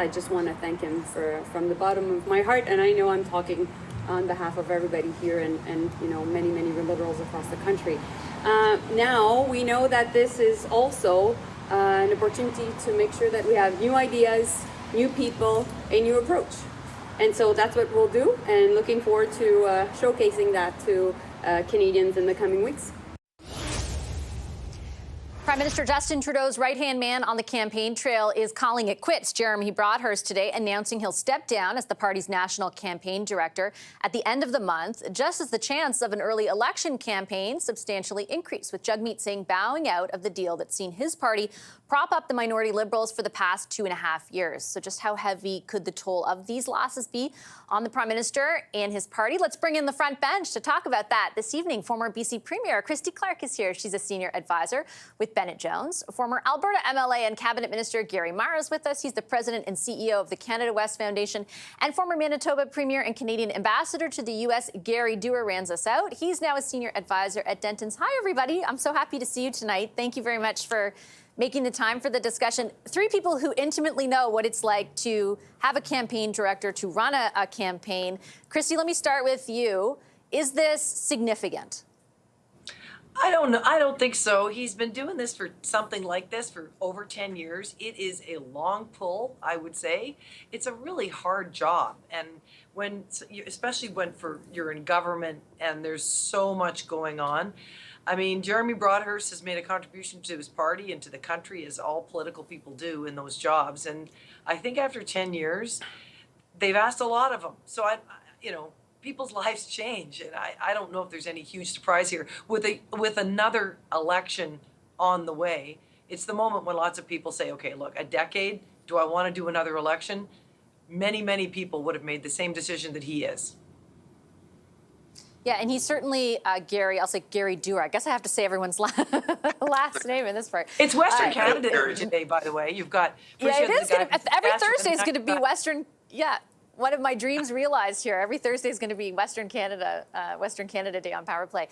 I just want to thank him from the bottom of my heart, and I know I'm talking on behalf of everybody here and you know, many Liberals across the country. Now we know that this is also an opportunity to make sure that we have new ideas, new people, a new approach. And so that's what we'll do, and looking forward to showcasing that to Canadians in the coming weeks. Prime Minister Justin Trudeau's right-hand man on the campaign trail is calling it quits. Jeremy Broadhurst today announcing he'll step down as the party's national campaign director at the end of the month, just as the chance of an early election campaign substantially increased, with Jagmeet Singh bowing out of the deal that's seen his party prop up the minority Liberals for the past 2.5 years. So just how heavy could the toll of these losses be on the Prime Minister and his party? Let's bring in the front bench to talk about that this evening. Former BC Premier Christy Clark is here. She's a senior advisor with Bennett Jones. Former Alberta MLA and Cabinet Minister Gary Marr is with us. He's the president and CEO of the Canada West Foundation. And former Manitoba Premier and Canadian Ambassador to the U.S., Gary Doer, rounds us out. He's now a senior advisor at Dentons. Hi, everybody. I'm so happy to see you tonight. Thank you very much for making the time for the discussion. Three people who intimately know what it's like to have a campaign director, to run a campaign. Christy, let me start with you. Is this significant? I don't know. I don't think so. He's been doing this for something like this for over 10 years. It is a long pull, I would say. It's a really hard job. And when, especially when you're in government and there's so much going on. I mean, Jeremy Broadhurst has made a contribution to his party and to the country, as all political people do in those jobs. And I think after 10 years, they've asked a lot of them. So people's lives change, and I don't know if there's any huge surprise here. With another election on the way, it's the moment when lots of people say, okay, look, a decade, do I want to do another election? Many people would have made the same decision that he is. Yeah, and he's certainly, Gary, I'll say Gary Doer. I guess I have to say everyone's last name in this part. It's Western Canada today, by the way. You've got... Yeah, it is. Every Thursday is going to be Western... Yeah. One of my dreams realized here. Every Thursday is going to be Western Canada Day on Power Play.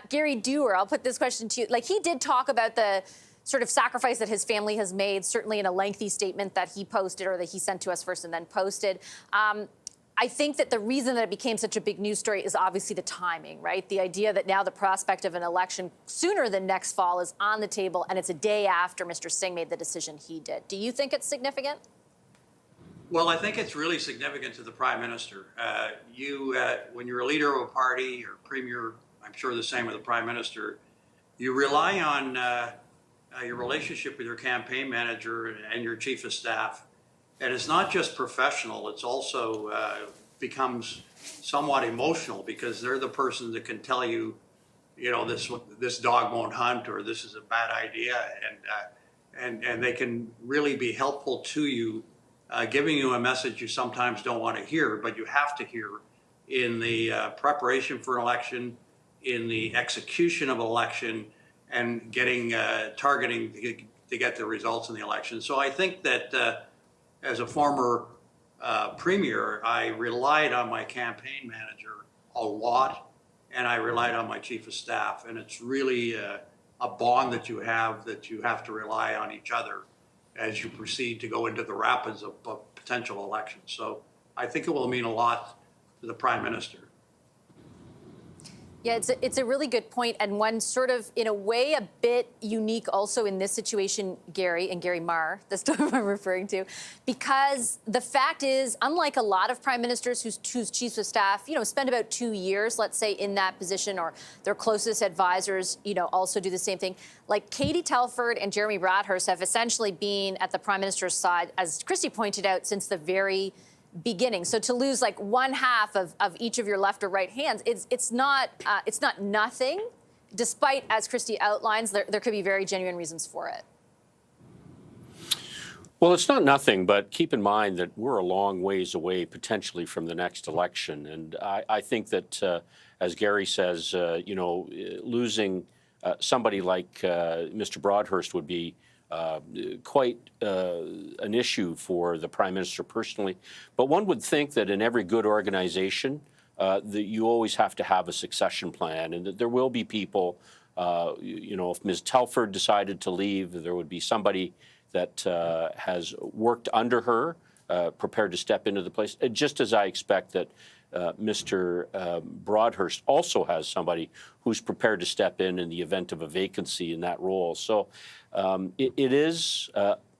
Gary Doer, I'll put this question to you. Like, he did talk about the sort of sacrifice that his family has made, certainly in a lengthy statement that he posted, or that he sent to us first and then posted. I think that the reason that it became such a big news story is obviously the timing, right? The idea that now the prospect of an election sooner than next fall is on the table, and it's a day after Mr. Singh made the decision he did. Do you think it's significant? Well, I think it's really significant to the Prime Minister. When you're a leader of a party or premier, I'm sure the same with the Prime Minister, you rely on your relationship with your campaign manager and your chief of staff. And it's not just professional, it's also becomes somewhat emotional, because they're the person that can tell you, this dog won't hunt, or this is a bad idea. And they can really be helpful to you, giving you a message you sometimes don't want to hear, but you have to hear in the preparation for an election, in the execution of an election, and targeting to get the results in the election. So I think that as a former premier, I relied on my campaign manager a lot, and I relied on my chief of staff. And it's really a bond that you have to rely on each other as you proceed to go into the rapids of potential elections. So I think it will mean a lot to the Prime Minister. Yeah, it's a really good point, and one sort of, in a way, a bit unique also in this situation, Gary, and Gary Marr, that's what I'm referring to, because the fact is, unlike a lot of prime ministers whose chiefs of staff, spend about 2 years, let's say, in that position, or their closest advisors, also do the same thing. Like, Katie Telford and Jeremy Broadhurst have essentially been at the prime minister's side, as Christy pointed out, since the very beginning. So to lose like one half of each of your left or right hands, it's not nothing, despite, as Christy outlines, there could be very genuine reasons for it. Well, it's not nothing, but keep in mind that we're a long ways away potentially from the next election. And I think that, as Gary says, losing somebody like Mr. Broadhurst would be quite an issue for the Prime Minister personally. But one would think that in every good organization, that you always have to have a succession plan, and that there will be people, if Ms. Telford decided to leave, there would be somebody that has worked under her prepared to step into the place, just as I expect that Mr. Broadhurst also has somebody who's prepared to step in the event of a vacancy in that role. So it is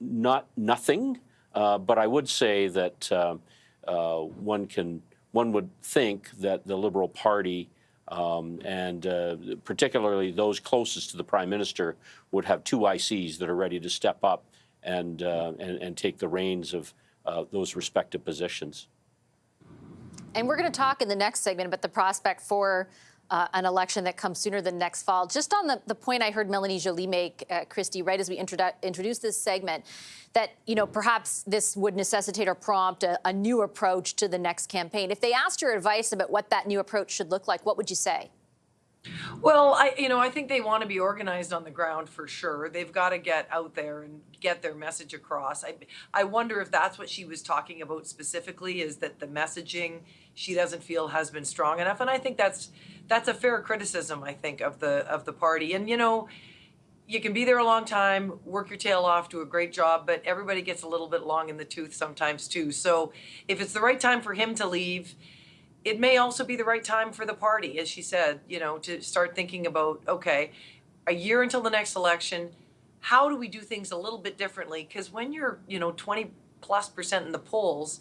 not nothing, but I would say that one would think that the Liberal Party and particularly those closest to the Prime Minister would have two ICs that are ready to step up and take the reins of those respective positions. And we're going to talk in the next segment about the prospect for an election that comes sooner than next fall. Just on the point I heard Melanie Joly make, Christy, right as we introduced this segment, that, you know, perhaps this would necessitate or prompt a new approach to the next campaign. If they asked your advice about what that new approach should look like, what would you say? Well, I think they want to be organized on the ground for sure. They've got to get out there and get their message across. I wonder if that's what she was talking about specifically, is that the messaging she doesn't feel has been strong enough. And I think that's a fair criticism, I think, of the party. And, you know, you can be there a long time, work your tail off, do a great job, but everybody gets a little bit long in the tooth sometimes too. So if it's the right time for him to leave, it may also be the right time for the party, as she said, you know, to start thinking about, okay, a year until the next election, how do we do things a little bit differently? Because when you're, 20+% in the polls,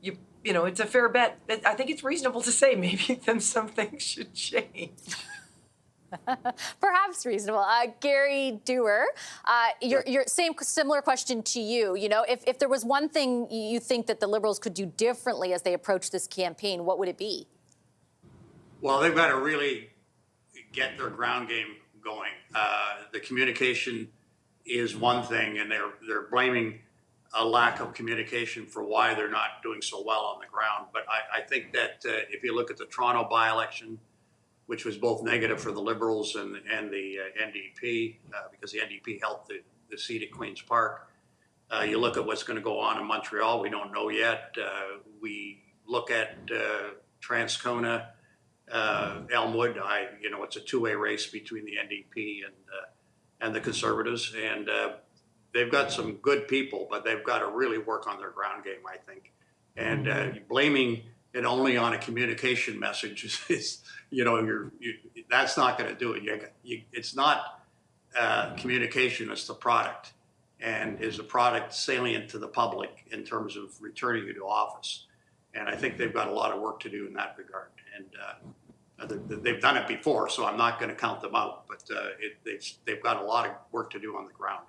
you know, it's a fair bet. I think it's reasonable to say maybe then some things should change. Perhaps reasonable. Gary Dewar, your similar question to you. You know, if there was one thing you think that the Liberals could do differently as they approach this campaign, what would it be? Well, they've got to really get their ground game going. The communication is one thing, and they're blaming a lack of communication for why they're not doing so well on the ground. But I think that if you look at the Toronto by-election, which was both negative for the Liberals and the NDP, because the NDP held the seat at Queen's Park. You look at what's going to go on in Montreal, we don't know yet. We look at Transcona, Elmwood. It's a two-way race between the NDP and the Conservatives, and they've got some good people, but they've got to really work on their ground game, I think. And blaming it only on a communication message is that's not going to do it. It's not communication, it's the product. And is the product salient to the public in terms of returning you to office? And I think they've got a lot of work to do in that regard. And they've done it before, so I'm not going to count them out, but they've got a lot of work to do on the ground.